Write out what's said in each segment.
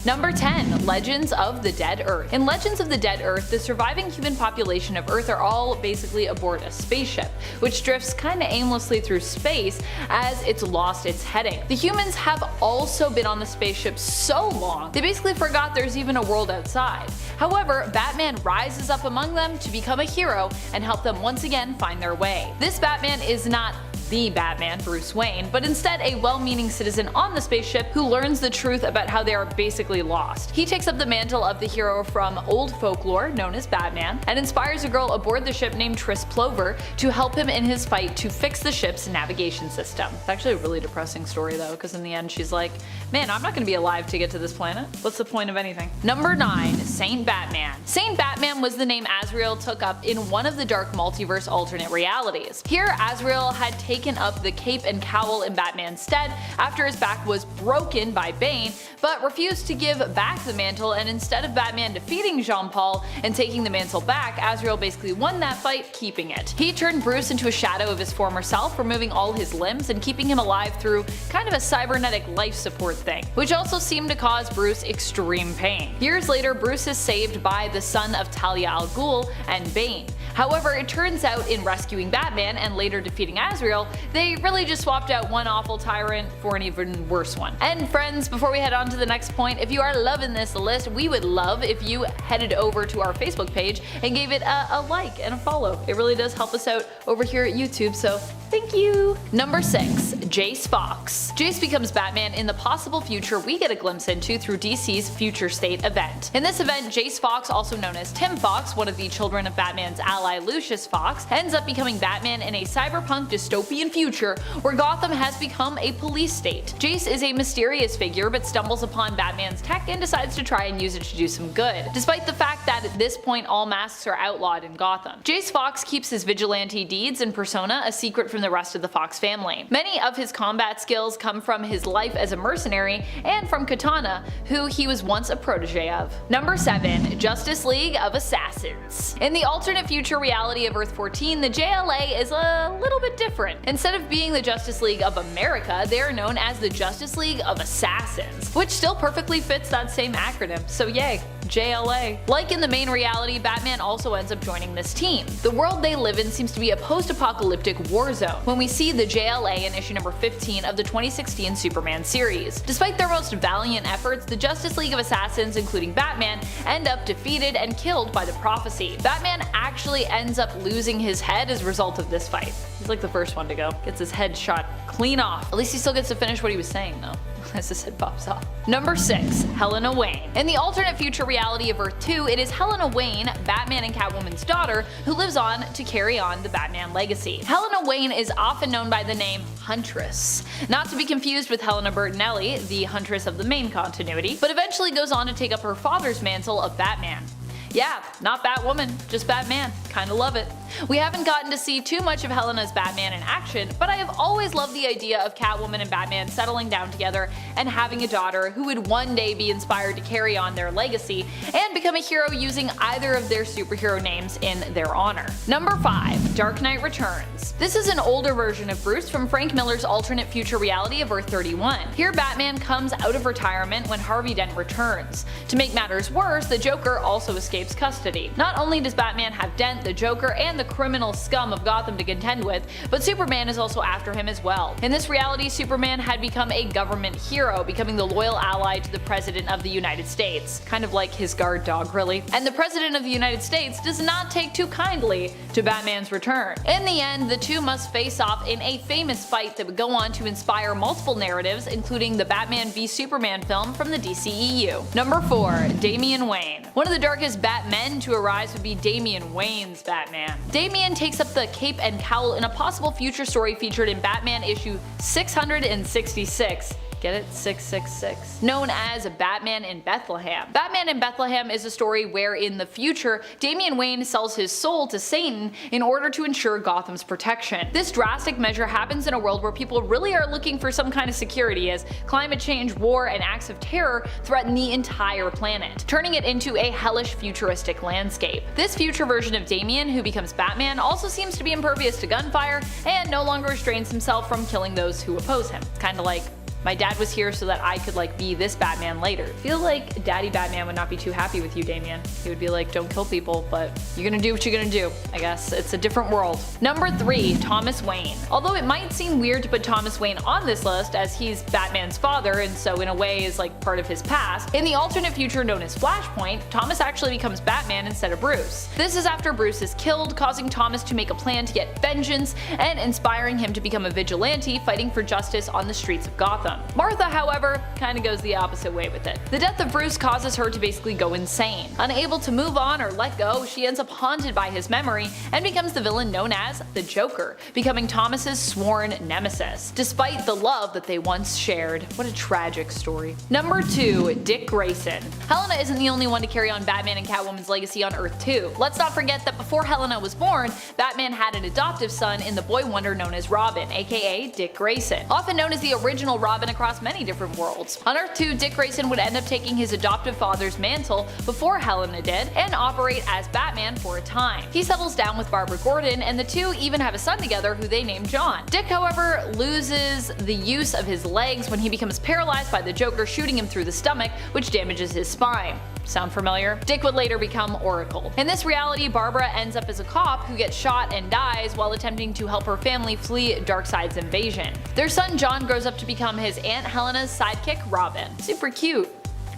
Number 10. Legends of the Dead Earth. In Legends of the Dead Earth, the surviving human population of Earth are all basically aboard a spaceship, which drifts kinda aimlessly through space as it's lost its heading. The humans have also been on the spaceship so long, they basically forgot there's even a world outside. However, Batman rises up among them to become a hero and help them once again find their way. This Batman is not the Batman, Bruce Wayne, but instead a well-meaning citizen on the spaceship who learns the truth about how they are basically lost. He takes up the mantle of the hero from old folklore, known as Batman, and inspires a girl aboard the ship named Tris Plover to help him in his fight to fix the ship's navigation system. It's actually a really depressing story though, because in the end she's like, man, I'm not gonna be alive to get to this planet. What's the point of anything? Number 9. Saint Batman. Saint Batman was the name Azrael took up in one of the Dark Multiverse alternate realities. Here, Azrael had taken up the cape and cowl in Batman's stead after his back was broken by Bane, but refused to give back the mantle, and instead of Batman defeating Jean-Paul and taking the mantle back, Azrael basically won that fight, keeping it. He turned Bruce into a shadow of his former self, removing all his limbs and keeping him alive through kind of a cybernetic life support thing, which also seemed to cause Bruce extreme pain. Years later, Bruce is saved by the son of Talia al Ghul and Bane. However, it turns out in rescuing Batman and later defeating Azrael, they really just swapped out one awful tyrant for an even worse one. And friends, before we head on to the next point, if you are loving this list, we would love if you headed over to our Facebook page and gave it a like and a follow. It really does help us out over here at YouTube, so thank you! Number 6. Jace Fox. Jace becomes Batman in the possible future we get a glimpse into through DC's Future State event. In this event, Jace Fox, also known as Tim Fox, one of the children of Batman's ally Lucius Fox, ends up becoming Batman in a cyberpunk dystopian future where Gotham has become a police state. Jace is a mysterious figure but stumbles upon Batman's tech and decides to try and use it to do some good, despite the fact that at this point all masks are outlawed in Gotham. Jace Fox keeps his vigilante deeds and persona a secret from the rest of the Fox family. Many of his combat skills come from his life as a mercenary and from Katana, who he was once a protege of. Number 7. Justice League of Assassins. In the alternate future reality of Earth 14, the JLA is a little bit different. Instead of being the Justice League of America, they are known as the Justice League of Assassins, which still perfectly fits that same acronym, so yay, JLA. Like in the main reality, Batman also ends up joining this team. The world they live in seems to be a post-apocalyptic war zone when we see the JLA in issue number 15 of the 2016 Superman series. Despite their most valiant efforts, the Justice League of Assassins, including Batman, end up defeated and killed by the Prophecy. Batman actually ends up losing his head as a result of this fight. He's like the first one to go. Gets his head shot clean off. At least he still gets to finish what he was saying though, as his head pops off. Number 6. Helena Wayne. In the alternate future reality of Earth 2, it is Helena Wayne, Batman and Catwoman's daughter, who lives on to carry on the Batman legacy. Helena Wayne is often known by the name Huntress, not to be confused with Helena Bertinelli, the Huntress of the main continuity, but eventually goes on to take up her father's mantle of Batman. Yeah, not Batwoman, just Batman. Kinda love it. We haven't gotten to see too much of Helena's Batman in action, but I have always loved the idea of Catwoman and Batman settling down together and having a daughter who would one day be inspired to carry on their legacy and become a hero using either of their superhero names in their honor. Number 5. Dark Knight Returns. This is an older version of Bruce from Frank Miller's alternate future reality of Earth 31. Here Batman comes out of retirement when Harvey Dent returns. To make matters worse, the Joker also escapes custody. Not only does Batman have Dent, the Joker, and the criminal scum of Gotham to contend with, but Superman is also after him as well. In this reality, Superman had become a government hero, becoming the loyal ally to the President of the United States. Kind of like his guard dog, really. And the President of the United States does not take too kindly to Batman's return. In the end, the two must face off in a famous fight that would go on to inspire multiple narratives, including the Batman v Superman film from the DCEU. Number 4. Damian Wayne. One of the darkest Batmen to arise would be Damian Wayne's Batman. Damian takes up the cape and cowl in a possible future story featured in Batman issue 666. Get it? 666. Known as Batman in Bethlehem. Batman in Bethlehem is a story where in the future, Damian Wayne sells his soul to Satan in order to ensure Gotham's protection. This drastic measure happens in a world where people really are looking for some kind of security as climate change, war, and acts of terror threaten the entire planet, turning it into a hellish futuristic landscape. This future version of Damian, who becomes Batman, also seems to be impervious to gunfire and no longer restrains himself from killing those who oppose him. Kinda like My dad was here so that I could like be this Batman later. I feel like Daddy Batman would not be too happy with you, Damian. He would be like, don't kill people, but you're gonna do what you're gonna do. I guess it's a different world. Number 3, Thomas Wayne. Although it might seem weird to put Thomas Wayne on this list as he's Batman's father and so in a way is like part of his past, in the alternate future known as Flashpoint, Thomas actually becomes Batman instead of Bruce. This is after Bruce is killed, causing Thomas to make a plan to get vengeance and inspiring him to become a vigilante fighting for justice on the streets of Gotham. Martha, however, kinda goes the opposite way with it. The death of Bruce causes her to basically go insane. Unable to move on or let go, she ends up haunted by his memory and becomes the villain known as the Joker, becoming Thomas's sworn nemesis, despite the love that they once shared. What a tragic story. Number 2, Dick Grayson. Helena isn't the only one to carry on Batman and Catwoman's legacy on Earth 2. Let's not forget that before Helena was born, Batman had an adoptive son in the boy wonder known as Robin, aka Dick Grayson, often known as the original Robin across many different worlds. On Earth 2, Dick Grayson would end up taking his adoptive father's mantle before Helena did and operate as Batman for a time. He settles down with Barbara Gordon and the two even have a son together who they name John. Dick, however, loses the use of his legs when he becomes paralyzed by the Joker shooting him through the stomach, which damages his spine. Sound familiar? Dick would later become Oracle. In this reality, Barbara ends up as a cop who gets shot and dies while attempting to help her family flee Darkseid's invasion. Their son John grows up to become his Aunt Helena's sidekick Robin. Super cute.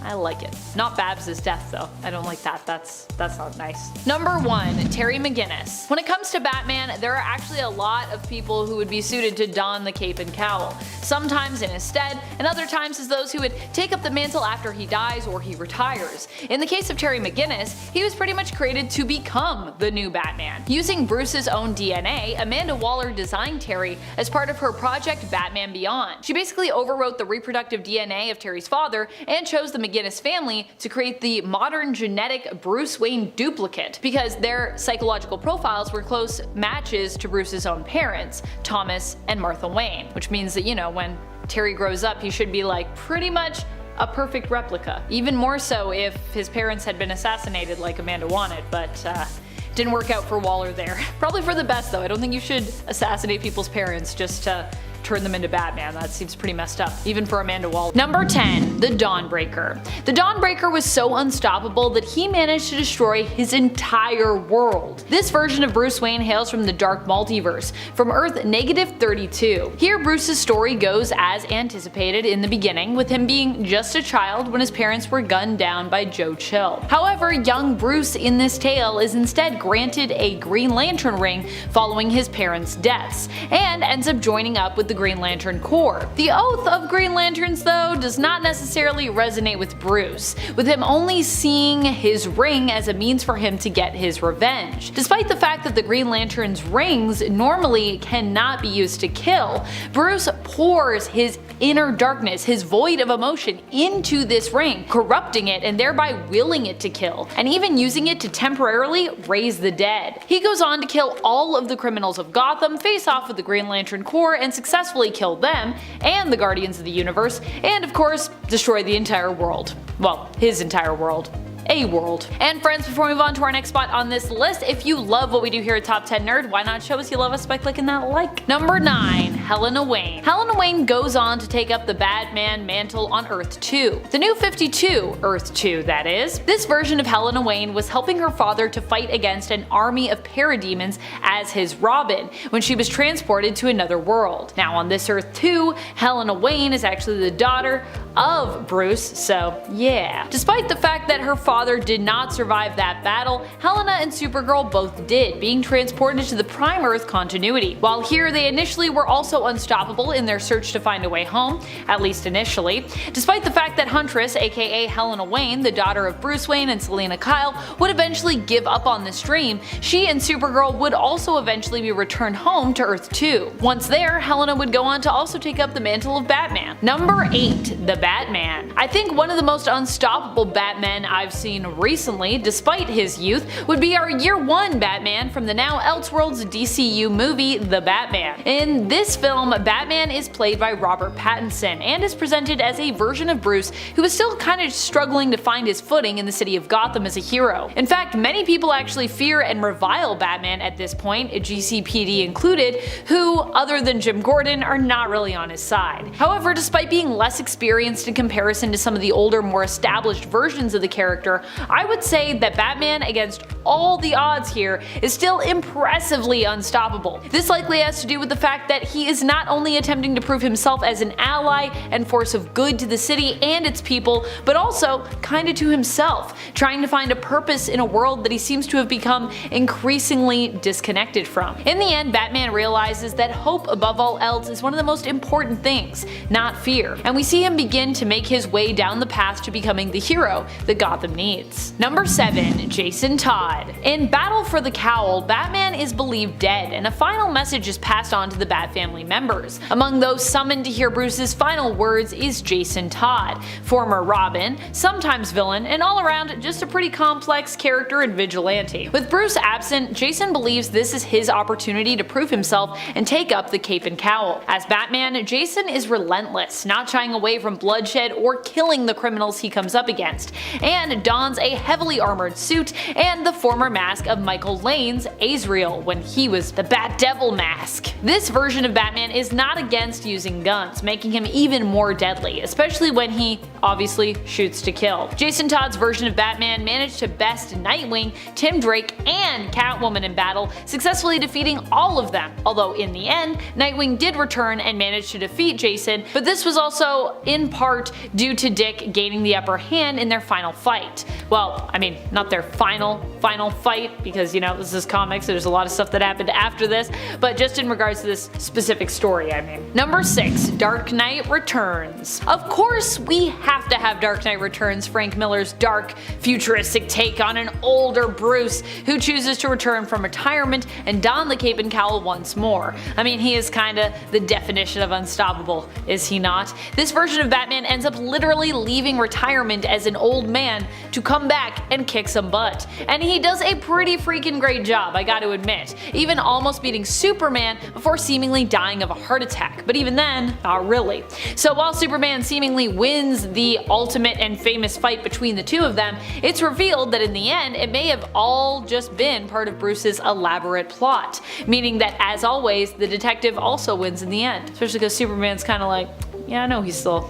I like it. Not Babs' death though. I don't like that. That's not nice. Number 1, Terry McGinnis. When it comes to Batman, there are actually a lot of people who would be suited to don the cape and cowl. Sometimes in his stead, and other times as those who would take up the mantle after he dies or he retires. In the case of Terry McGinnis, he was pretty much created to become the new Batman. Using Bruce's own DNA, Amanda Waller designed Terry as part of her project Batman Beyond. She basically overwrote the reproductive DNA of Terry's father and chose the McGinnis family to create the modern genetic Bruce Wayne duplicate because their psychological profiles were close matches to Bruce's own parents, Thomas and Martha Wayne, which means that, you know, when Terry grows up he should be like pretty much a perfect replica. Even more so if his parents had been assassinated like Amanda wanted, but didn't work out for Waller there. Probably for the best though. I don't think you should assassinate people's parents just to turn them into Batman. That seems pretty messed up, even for Amanda Waller. Number 10, the Dawnbreaker. The Dawnbreaker was so unstoppable that he managed to destroy his entire world. This version of Bruce Wayne hails from the dark multiverse, from Earth -32. Here Bruce's story goes as anticipated in the beginning, with him being just a child when his parents were gunned down by Joe Chill. However, young Bruce in this tale is instead granted a Green Lantern ring following his parents' deaths, and ends up joining up with the Green Lantern Corps. The oath of Green Lanterns though does not necessarily resonate with Bruce, with him only seeing his ring as a means for him to get his revenge. Despite the fact that the Green Lantern's rings normally cannot be used to kill, Bruce pours his inner darkness, his void of emotion, into this ring, corrupting it and thereby willing it to kill, and even using it to temporarily raise the dead. He goes on to kill all of the criminals of Gotham, face off with the Green Lantern Corps, and successfully kill them and the Guardians of the Universe, and of course destroy the entire world. Well, his entire world. A world. And friends, before we move on to our next spot on this list, if you love what we do here at Top 10 Nerd, why not show us you love us by clicking that like? Number 9, Helena Wayne. Helena Wayne goes on to take up the Batman mantle on Earth 2. The New 52, Earth 2 that is. This version of Helena Wayne was helping her father to fight against an army of parademons as his Robin when she was transported to another world. Now on this Earth 2, Helena Wayne is actually the daughter of Bruce, so yeah. Despite the fact that her father did not survive that battle, Helena and Supergirl both did, being transported to the Prime Earth continuity. While here they initially were also unstoppable in their search to find a way home, at least initially. Despite the fact that Huntress, aka Helena Wayne, the daughter of Bruce Wayne and Selena Kyle, would eventually give up on this dream, she and Supergirl would also eventually be returned home to Earth 2. Once there, Helena would go on to also take up the mantle of Batman. Number 8, the Batman. I think one of the most unstoppable Batmen I've seen recently, despite his youth, would be our Year 1 Batman from the now Elseworlds DCU movie The Batman. In this film, Batman is played by Robert Pattinson and is presented as a version of Bruce who is still kind of struggling to find his footing in the city of Gotham as a hero. In fact, many people actually fear and revile Batman at this point, GCPD included, who, other than Jim Gordon, are not really on his side. However, despite being less experienced in comparison to some of the older, more established versions of the character, I would say that Batman, against all the odds here, is still impressively unstoppable. This likely has to do with the fact that he is not only attempting to prove himself as an ally and force of good to the city and its people, but also kinda to himself, trying to find a purpose in a world that he seems to have become increasingly disconnected from. In the end, Batman realizes that hope above all else is one of the most important things, not fear, and we see him begin to make his way down the path to becoming the hero that Gotham needs. Number 7. Jason Todd. In Battle for the Cowl, Batman is believed dead, and a final message is passed on to the Bat family members. Among those summoned to hear Bruce's final words is Jason Todd, former Robin, sometimes villain, and all around just a pretty complex character and vigilante. With Bruce absent, Jason believes this is his opportunity to prove himself and take up the cape and cowl. As Batman, Jason is relentless, not shying away from bloodshed or killing the criminals he comes up against, and dons a heavily armored suit and the former mask of Michael Lane's Azrael when he was the Bat Devil mask. This version of Batman is not against using guns, making him even more deadly, especially when he obviously shoots to kill. Jason Todd's version of Batman managed to best Nightwing, Tim Drake, and Catwoman in battle, successfully defeating all of them, although in the end, Nightwing did return and managed to defeat Jason, but this was also in part due to Dick gaining the upper hand in their final fight. Well, I mean, not their final fight, because, you know, this is comics, so there's a lot of stuff that happened after this, but just in regards to this specific story, I mean. Number 6. Dark Knight Returns. Of course, we have to have Dark Knight Returns, Frank Miller's dark, futuristic take on an older Bruce who chooses to return from retirement and don the cape and cowl once more. I mean, he is kinda the definition of unstoppable, is he not? This version of Batman ends up literally leaving retirement as an old man to come back and kick some butt. And he does a pretty freaking great job, I gotta admit, even almost beating Superman before seemingly dying of a heart attack, but even then, not really. So while Superman seemingly wins the ultimate and famous fight between the two of them, it's revealed that in the end, it may have all just been part of Bruce's elaborate plot, meaning that, as always, the detective also wins in the end, especially because Superman's kinda like, yeah, I know he's still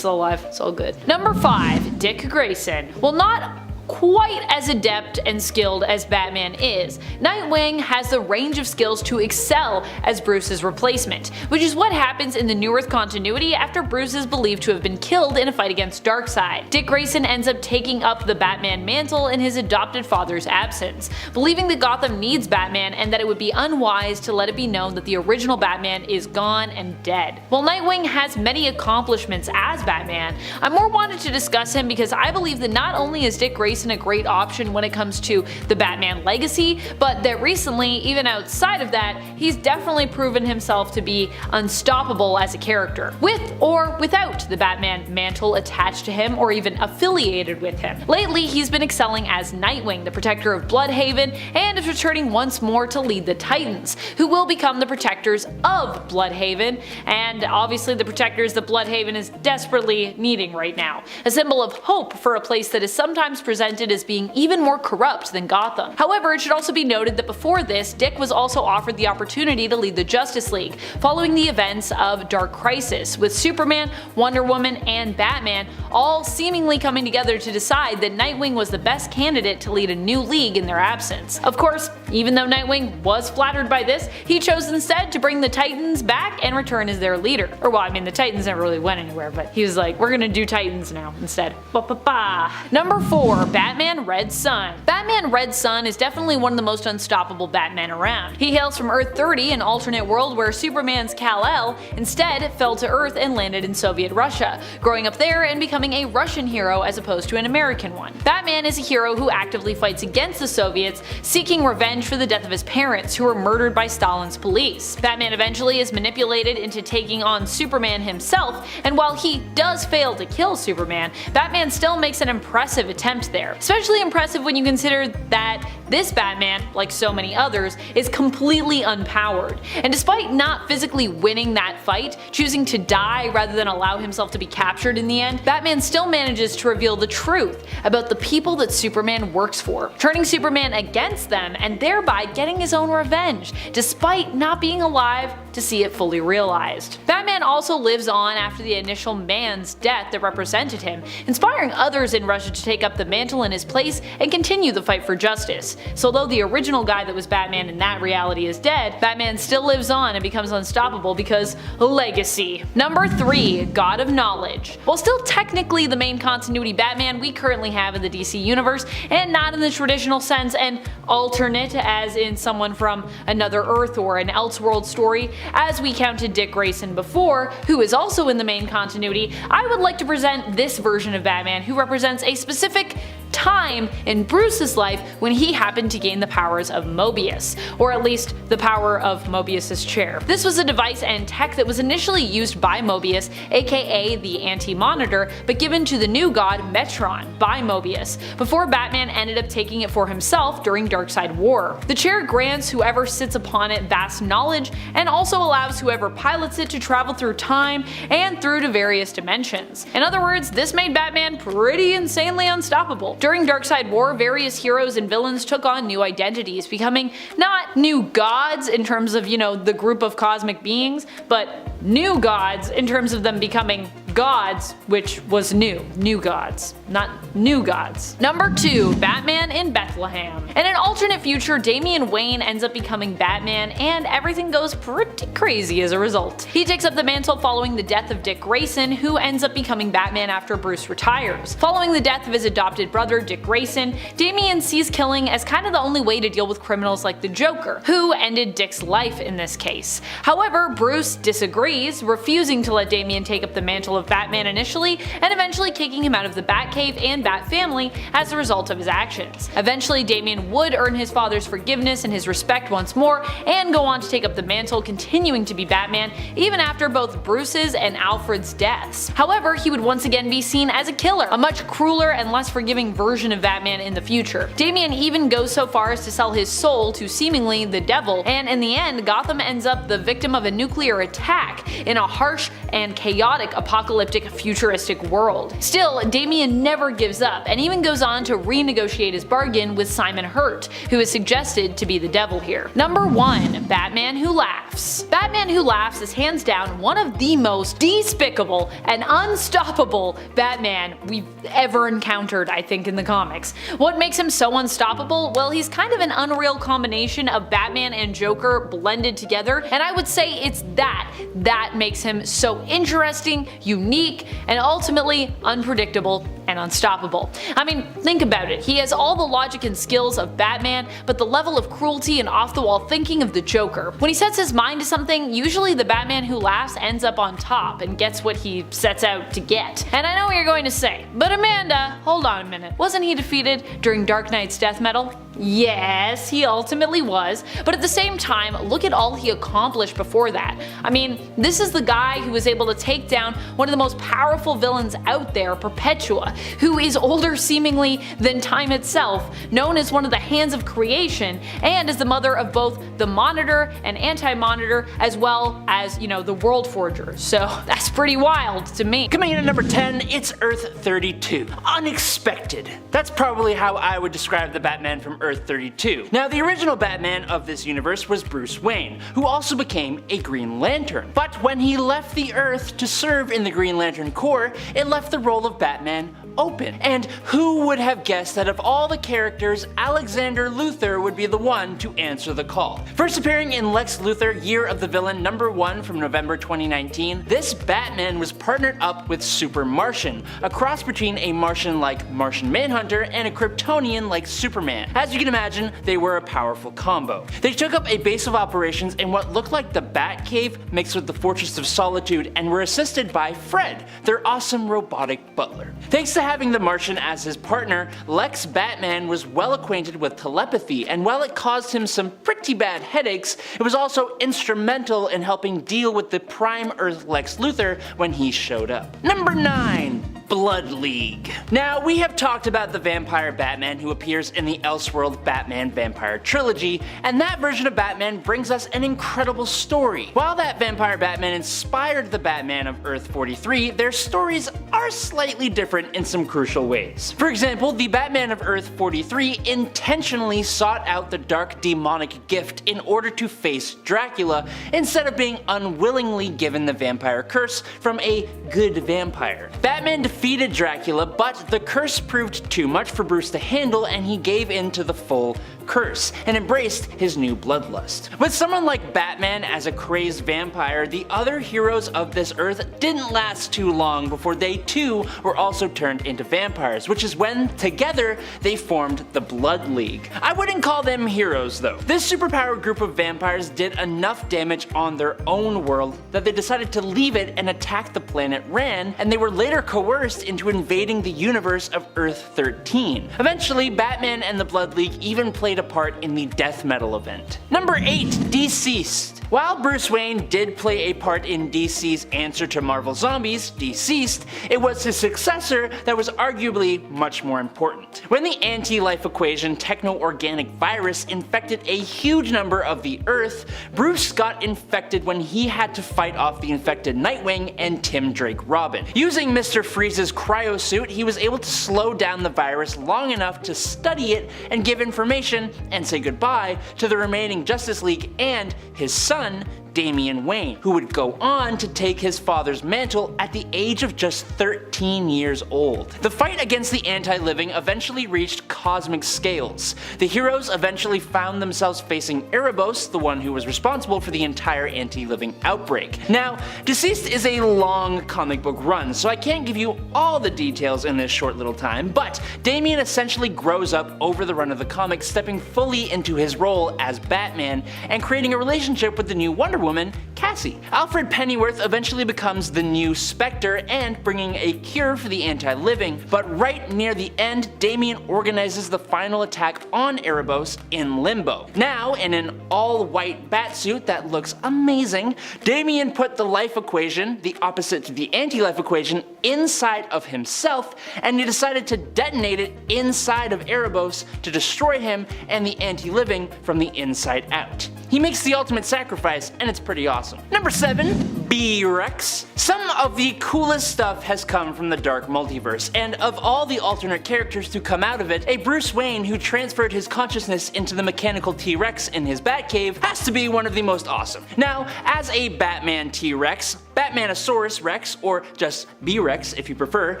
alive, it's all good. Number 5. Dick Grayson. Well, not quite as adept and skilled as Batman is, Nightwing has the range of skills to excel as Bruce's replacement, which is what happens in the New Earth continuity after Bruce is believed to have been killed in a fight against Darkseid. Dick Grayson ends up taking up the Batman mantle in his adopted father's absence, believing that Gotham needs Batman and that it would be unwise to let it be known that the original Batman is gone and dead. While Nightwing has many accomplishments as Batman, I more wanted to discuss him because I believe that not only is Dick Grayson a great option when it comes to the Batman legacy, but that recently, even outside of that, he's definitely proven himself to be unstoppable as a character, with or without the Batman mantle attached to him or even affiliated with him. Lately, he's been excelling as Nightwing, the protector of Bloodhaven, and is returning once more to lead the Titans, who will become the protectors of Bloodhaven, and obviously the protectors that Bloodhaven is desperately needing right now. A symbol of hope for a place that is sometimes presented as being even more corrupt than Gotham. However, it should also be noted that before this, Dick was also offered the opportunity to lead the Justice League, following the events of Dark Crisis, with Superman, Wonder Woman, and Batman all seemingly coming together to decide that Nightwing was the best candidate to lead a new league in their absence. Of course, even though Nightwing was flattered by this, he chose instead to bring the Titans back and return as their leader. Or well, I mean, the Titans never really went anywhere, but he was like, we're gonna do Titans now instead. Ba-ba-ba. Number 4. Batman Red Sun. Batman Red Sun is definitely one of the most unstoppable Batmen around. He hails from Earth 30, an alternate world where Superman's Kal-El instead fell to Earth and landed in Soviet Russia, growing up there and becoming a Russian hero as opposed to an American one. Batman is a hero who actively fights against the Soviets, seeking revenge for the death of his parents, who were murdered by Stalin's police. Batman eventually is manipulated into taking on Superman himself, and while he does fail to kill Superman, Batman still makes an impressive attempt there. there. Especially impressive when you consider that this Batman, like so many others, is completely unpowered. And despite not physically winning that fight, choosing to die rather than allow himself to be captured in the end, Batman still manages to reveal the truth about the people that Superman works for, turning Superman against them and thereby getting his own revenge, despite not being alive to see it fully realized. Batman also lives on after the initial man's death that represented him, inspiring others in Russia to take up the mantle in his place and continue the fight for justice. So although the original guy that was Batman in that reality is dead, Batman still lives on and becomes unstoppable because legacy. Number 3. God of Knowledge. While still technically the main continuity Batman we currently have in the DC universe, and not in the traditional sense an alternate as in someone from another Earth or an Elseworld story, as we counted Dick Grayson before, who is also in the main continuity, I would like to present this version of Batman who represents a specific time in Bruce's life when he happened to gain the powers of Mobius, or at least the power of Mobius's chair. This was a device and tech that was initially used by Mobius, aka the Anti-Monitor, but given to the new god Metron by Mobius, before Batman ended up taking it for himself during Darkseid War. The chair grants whoever sits upon it vast knowledge, and also allows whoever pilots it to travel through time and through to various dimensions. In other words, this made Batman pretty insanely unstoppable. During Darkseid War, various heroes and villains took on new identities, becoming not new gods in terms of, the group of cosmic beings, but new gods in terms of them becoming gods, which was new gods, not new gods. Number 2. Batman in Bethlehem. In an alternate future, Damian Wayne ends up becoming Batman, and everything goes pretty crazy as a result. He takes up the mantle following the death of Dick Grayson, who ends up becoming Batman after Bruce retires. Following the death of his adopted brother, Dick Grayson, Damian sees killing as kind of the only way to deal with criminals like the Joker, who ended Dick's life in this case. However, Bruce disagrees, refusing to let Damian take up the mantle of Batman initially, and eventually kicking him out of the Batcave and Bat family as a result of his actions. Eventually, Damian would earn his father's forgiveness and his respect once more, and go on to take up the mantle, continuing to be Batman even after both Bruce's and Alfred's deaths. However, he would once again be seen as a killer, a much crueler and less forgiving version of Batman in the future. Damian even goes so far as to sell his soul to seemingly the devil, and in the end, Gotham ends up the victim of a nuclear attack in a harsh and chaotic apocalyptic futuristic world. Still, Damian never gives up, and even goes on to renegotiate his bargain with Simon Hurt, who is suggested to be the devil here. Number 1. Batman Who Laughs. Batman Who Laughs is hands down one of the most despicable and unstoppable Batman we've ever encountered, I think, in the comics. What makes him so unstoppable? Well, he's kind of an unreal combination of Batman and Joker blended together, and I would say it's that makes him so interesting, unique, and ultimately unpredictable and unstoppable. I mean, think about it. He has all the logic and skills of Batman, but the level of cruelty and off-the-wall thinking of the Joker. When he sets his mind to something, usually the Batman Who Laughs ends up on top and gets what he sets out to get. And I know what you're going to say, but Amanda, hold on a minute. Wasn't he defeated during Dark Knight's death metal? Yes, he ultimately was, but at the same time, look at all he accomplished before that. I mean, this is the guy who was able to take down one of the most powerful villains out there, Perpetua, who is older seemingly than time itself, known as one of the hands of creation, and is the mother of both the Monitor and Anti-Monitor, as well as, the World Forger. So that's pretty wild to me. Coming in at number 10, it's Earth 32. Unexpected. That's probably how I would describe the Batman from Earth 32. Now, the original Batman of this universe was Bruce Wayne, who also became a Green Lantern. But when he left the Earth to serve in the Green Lantern Corps, it left the role of Batman open. And who would have guessed that of all the characters, Alexander Luthor would be the one to answer the call. First appearing in Lex Luthor Year of the Villain #1 from November 2019, this Batman was partnered up with Super Martian, a cross between a Martian like Martian Manhunter and a Kryptonian like Superman. As you can imagine, they were a powerful combo. They took up a base of operations in what looked like the Batcave mixed with the Fortress of Solitude, and were assisted by Fred, their awesome robotic butler. Thanks to having the Martian as his partner, Lex Batman was well acquainted with telepathy, and while it caused him some pretty bad headaches, it was also instrumental in helping deal with the Prime Earth Lex Luthor when he showed up. Number 9. Blood League. Now, we have talked about the vampire Batman who appears in the Elseworld Batman Vampire Trilogy, and that version of Batman brings us an incredible story. While that vampire Batman inspired the Batman of Earth 43, their stories are slightly different in some crucial ways. For example, the Batman of Earth 43 intentionally sought out the dark demonic gift in order to face Dracula, instead of being unwillingly given the vampire curse from a good vampire. Batman defeated Dracula, but the curse proved too much for Bruce to handle, and he gave in to the full curse and embraced his new bloodlust. With someone like Batman as a crazed vampire, the other heroes of this Earth didn't last too long before they too were also turned into vampires, which is when, together, they formed the Blood League. I wouldn't call them heroes though. This superpowered group of vampires did enough damage on their own world that they decided to leave it and attack the planet Rann, and they were later coerced into invading the universe of Earth 13. Eventually, Batman and the Blood League even played a part in the death metal event. Number 8. Deceased. While Bruce Wayne did play a part in DC's answer to Marvel Zombies, Deceased, it was his successor that was arguably much more important. When the anti-life equation techno-organic virus infected a huge number of the Earth, Bruce got infected when he had to fight off the infected Nightwing and Tim Drake Robin. Using Mr. Freeze's cryosuit, he was able to slow down the virus long enough to study it and give information and say goodbye to the remaining Justice League and his son, Damian Wayne, who would go on to take his father's mantle at the age of just 13 years old. The fight against the anti-living eventually reached cosmic scales. The heroes eventually found themselves facing Erebos, the one who was responsible for the entire anti-living outbreak. Now, Deceased is a long comic book run, so I can't give you all the details in this short little time, but Damian essentially grows up over the run of the comic, stepping fully into his role as Batman and creating a relationship with the new Wonder Woman, Cassie. Alfred Pennyworth eventually becomes the new Spectre and bringing a cure for the anti-living, but right near the end, Damian organizes the final attack on Erebos in Limbo. Now, in an all-white batsuit that looks amazing, Damian put the life equation, the opposite to the anti-life equation, inside of himself, and he decided to detonate it inside of Erebos to destroy him and the anti-living from the inside out. He makes the ultimate sacrifice, and it's pretty awesome. Number 7. B-Rex. Some of the coolest stuff has come from the Dark Multiverse, and of all the alternate characters to come out of it, a Bruce Wayne who transferred his consciousness into the mechanical T-Rex in his Batcave has to be one of the most awesome. Now, as a Batman T-Rex, Batmanosaurus Rex, or just B-Rex if you prefer,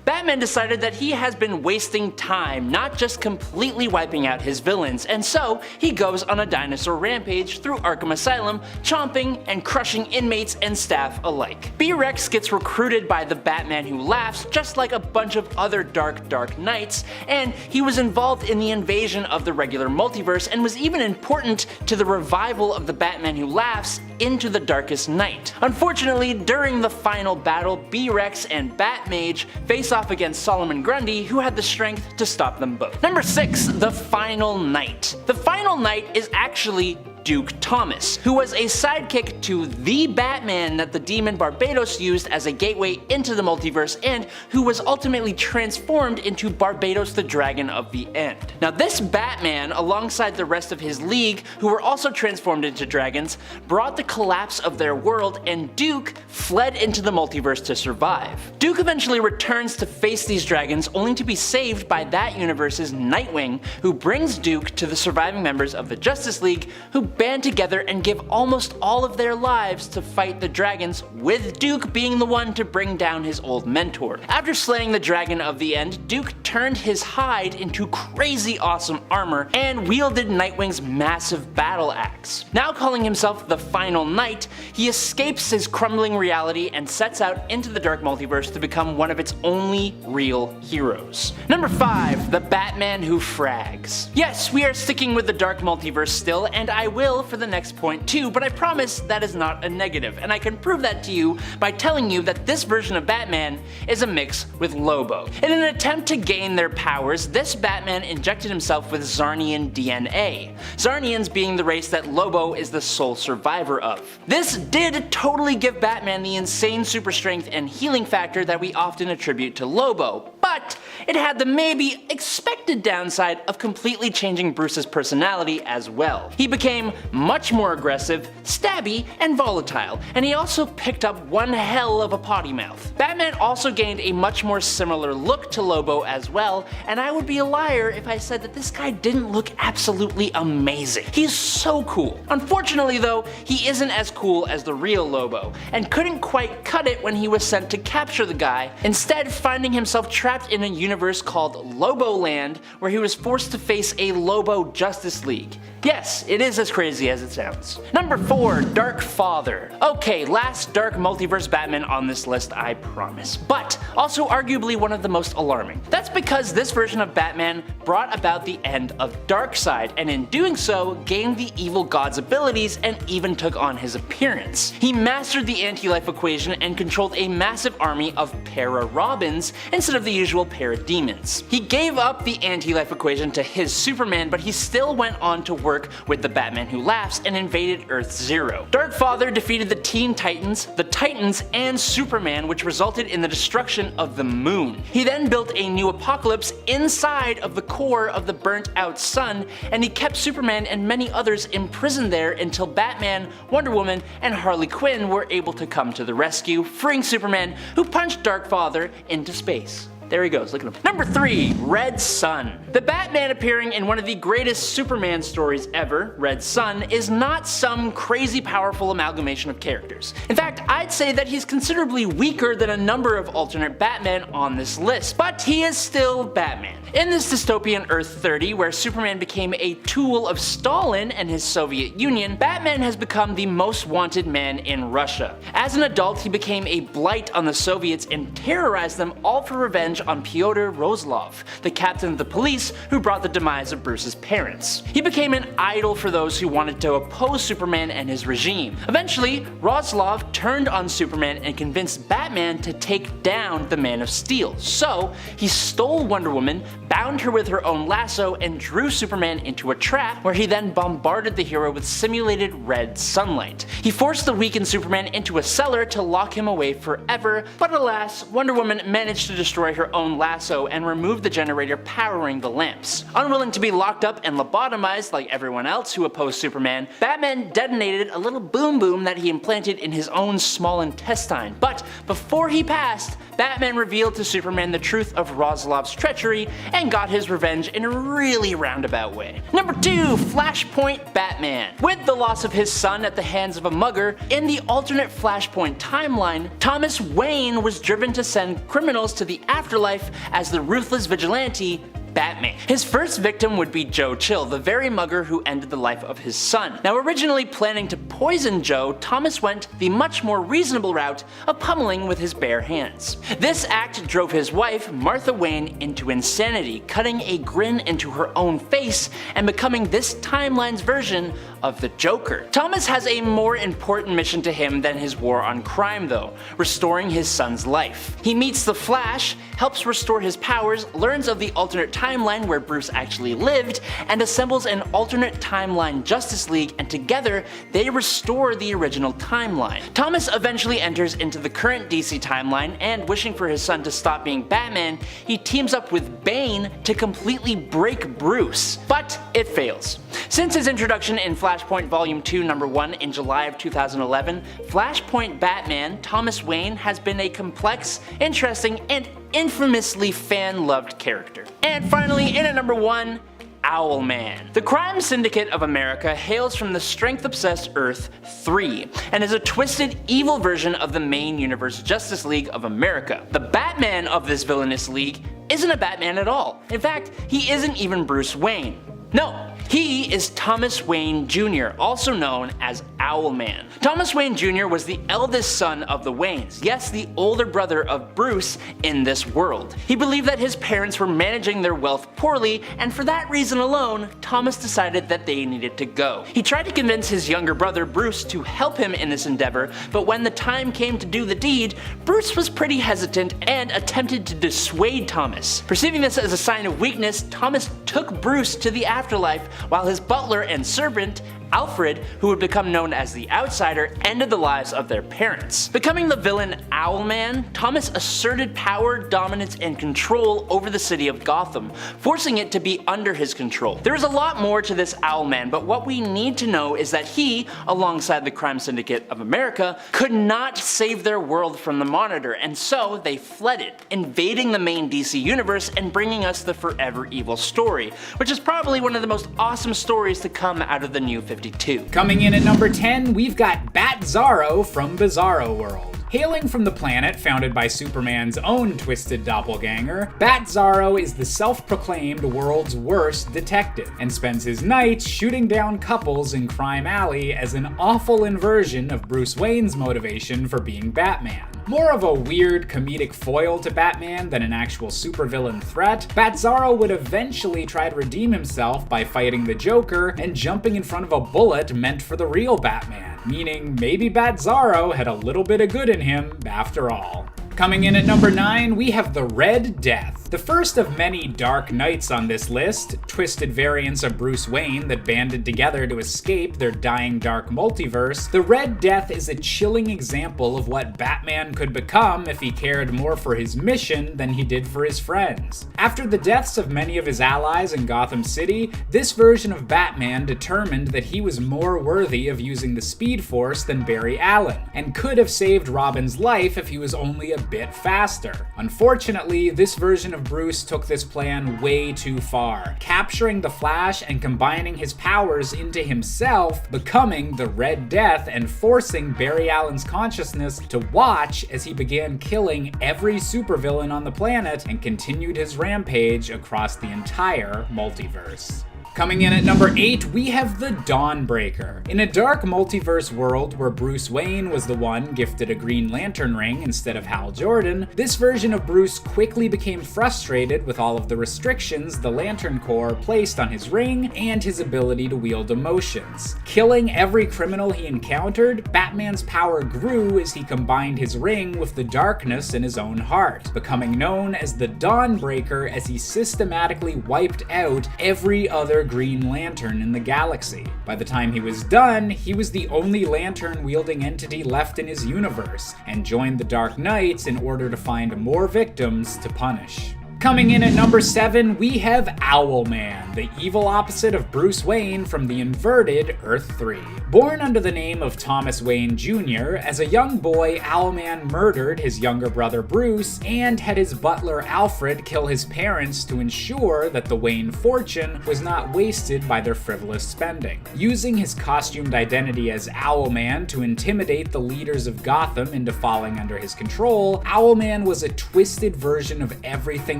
Batman decided that he has been wasting time, not just completely wiping out his villains, and so he goes on a dinosaur rampage through Arkham Asylum, chomping and crushing inmates and staff alike. B-Rex gets recruited by the Batman Who Laughs, just like a bunch of other Dark Knights, and he was involved in the invasion of the regular multiverse and was even important to the revival of the Batman Who Laughs into the Darkest Night. Unfortunately, during the final battle, B-Rex and Batmage face off against Solomon Grundy, who had the strength to stop them both. Number 6. The Final Knight. The Final Knight is actually Duke Thomas, who was a sidekick to the Batman that the demon Barbados used as a gateway into the multiverse, and who was ultimately transformed into Barbados the Dragon of the End. Now this Batman, alongside the rest of his league, who were also transformed into dragons, brought the collapse of their world, and Duke fled into the multiverse to survive. Duke eventually returns to face these dragons, only to be saved by that universe's Nightwing, who brings Duke to the surviving members of the Justice League, who band together and give almost all of their lives to fight the dragons, with Duke being the one to bring down his old mentor. After slaying the Dragon of the End, Duke turned his hide into crazy awesome armor and wielded Nightwing's massive battle axe. Now calling himself the Final Knight, he escapes his crumbling reality and sets out into the Dark Multiverse to become one of its only real heroes. Number 5. The Batman Who Frags. Yes, we are sticking with the Dark Multiverse still, and I will will for the next point too, but I promise that is not a negative, and I can prove that to you by telling you that this version of Batman is a mix with Lobo. In an attempt to gain their powers, this Batman injected himself with Zarnian DNA, Zarnians being the race that Lobo is the sole survivor of. This did totally give Batman the insane super strength and healing factor that we often attribute to Lobo, but it had the maybe expected downside of completely changing Bruce's personality as well. He became much more aggressive, stabby, and volatile, and he also picked up one hell of a potty mouth. Batman also gained a much more similar look to Lobo as well, and I would be a liar if I said that this guy didn't look absolutely amazing. He's so cool. Unfortunately though, he isn't as cool as the real Lobo, and couldn't quite cut it when he was sent to capture the guy, instead finding himself trapped in a universe called Loboland, where he was forced to face a Lobo Justice League. Yes, it is as crazy as it sounds. Number 4, Dark Father. Okay, last dark multiverse Batman on this list, I promise, but also arguably one of the most alarming. That's because this version of Batman brought about the end of Darkseid, and in doing so, gained the evil god's abilities and even took on his appearance. He mastered the anti-life equation and controlled a massive army of para-Robins instead of the usual para-demons. He gave up the anti-life equation to his Superman, but he still went on to work with the Batman Who Laughs and invaded Earth Zero. Dark Father defeated the Teen Titans, the Titans, and Superman, which resulted in the destruction of the moon. He then built a new Apokolips inside of the core of the burnt out sun, and he kept Superman and many others imprisoned there until Batman, Wonder Woman, and Harley Quinn were able to come to the rescue, freeing Superman, who punched Dark Father into space. There he goes, look at him. Number 3, Red Sun. The Batman appearing in one of the greatest Superman stories ever, Red Sun, is not some crazy powerful amalgamation of characters. In fact, I'd say that he's considerably weaker than a number of alternate Batman on this list, but he is still Batman. In this dystopian Earth 30, where Superman became a tool of Stalin and his Soviet Union, Batman has become the most wanted man in Russia. As an adult, he became a blight on the Soviets and terrorized them, all for revenge on Pyotr Rozlov, the captain of the police who brought the demise of Bruce's parents. He became an idol for those who wanted to oppose Superman and his regime. Eventually, Rozlov turned on Superman and convinced Batman to take down the Man of Steel. So, he stole Wonder Woman, bound her with her own lasso, and drew Superman into a trap where he then bombarded the hero with simulated red sunlight. He forced the weakened Superman into a cellar to lock him away forever, but alas, Wonder Woman managed to destroy her own lasso and remove the generator powering the lamps. Unwilling to be locked up and lobotomized like everyone else who opposed Superman, Batman detonated a little boom boom that he implanted in his own small intestine. But before he passed, Batman revealed to Superman the truth of Rozlov's treachery and got his revenge in a really roundabout way. Number 2, Flashpoint Batman. With the loss of his son at the hands of a mugger, in the alternate Flashpoint timeline, Thomas Wayne was driven to send criminals to the afterlife as the ruthless vigilante Batman. His first victim would be Joe Chill, the very mugger who ended the life of his son. Now, originally planning to poison Joe, Thomas went the much more reasonable route of pummeling with his bare hands. This act drove his wife, Martha Wayne, into insanity, cutting a grin into her own face and becoming this timeline's version of the Joker. Thomas has a more important mission to him than his war on crime though, restoring his son's life. He meets the Flash, helps restore his powers, learns of the alternate timeline where Bruce actually lived, and assembles an alternate timeline Justice League, and together they restore the original timeline. Thomas eventually enters into the current DC timeline, and wishing for his son to stop being Batman, he teams up with Bane to completely break Bruce, but it fails. Since his introduction in Flashpoint Volume 2 Number 1 in July of 2011, Flashpoint Batman, Thomas Wayne, has been a complex, interesting, and infamously fan-loved character. And finally, in at number 1, Owlman. The crime syndicate of America hails from the strength-obsessed Earth 3, and is a twisted, evil version of the main universe Justice League of America. The Batman of this villainous league isn't a Batman at all. In fact, he isn't even Bruce Wayne. No, He is Thomas Wayne Jr., also known as Owlman. Thomas Wayne Jr. was the eldest son of the Waynes, yes, the older brother of Bruce in this world. He believed that his parents were managing their wealth poorly, and for that reason alone, Thomas decided that they needed to go. He tried to convince his younger brother Bruce to help him in this endeavor, but when the time came to do the deed, Bruce was pretty hesitant and attempted to dissuade Thomas. Perceiving this as a sign of weakness, Thomas took Bruce to the afterlife, while his butler and servant, Alfred, who would become known as the Outsider, ended the lives of their parents. Becoming the villain Owlman, Thomas asserted power, dominance, and control over the city of Gotham, forcing it to be under his control. There is a lot more to this Owlman, but what we need to know is that he, alongside the crime syndicate of America, could not save their world from the Monitor, and so they fled it, invading the main DC universe and bringing us the Forever Evil story, which is probably one of the most awesome stories to come out of the New 52. Coming in at number 10, we've got Bat-Zaro from Bizarro World. Hailing from the planet founded by Superman's own twisted doppelganger, Bat-Zaro is the self-proclaimed world's worst detective, and spends his nights shooting down couples in Crime Alley as an awful inversion of Bruce Wayne's motivation for being Batman. More of a weird comedic foil to Batman than an actual supervillain threat, Bat-Zaro would eventually try to redeem himself by fighting the Joker and jumping in front of a bullet meant for the real Batman, meaning maybe Bat-Zaro had a little bit of good in him after all. Coming in at number 9, we have the Red Death. The first of many Dark Knights on this list, twisted variants of Bruce Wayne that banded together to escape their dying dark multiverse, the Red Death is a chilling example of what Batman could become if he cared more for his mission than he did for his friends. After the deaths of many of his allies in Gotham City, this version of Batman determined that he was more worthy of using the Speed Force than Barry Allen, and could have saved Robin's life if he was only a bit faster. Unfortunately, this version of Bruce took this plan way too far, capturing the Flash and combining his powers into himself, becoming the Red Death and forcing Barry Allen's consciousness to watch as he began killing every supervillain on the planet and continued his rampage across the entire multiverse. Coming in at number 8, we have the Dawnbreaker. In a dark multiverse world where Bruce Wayne was the one gifted a Green Lantern ring instead of Hal Jordan, this version of Bruce quickly became frustrated with all of the restrictions the Lantern Corps placed on his ring and his ability to wield emotions. Killing every criminal he encountered, Batman's power grew as he combined his ring with the darkness in his own heart, becoming known as the Dawnbreaker as he systematically wiped out every other Green Lantern in the galaxy. By the time he was done, he was the only lantern-wielding entity left in his universe, and joined the Dark Knights in order to find more victims to punish. Coming in at number 7, we have Owlman, the evil opposite of Bruce Wayne from the inverted Earth 3. Born under the name of Thomas Wayne Jr., as a young boy, Owlman murdered his younger brother Bruce and had his butler Alfred kill his parents to ensure that the Wayne fortune was not wasted by their frivolous spending. Using his costumed identity as Owlman to intimidate the leaders of Gotham into falling under his control, Owlman was a twisted version of everything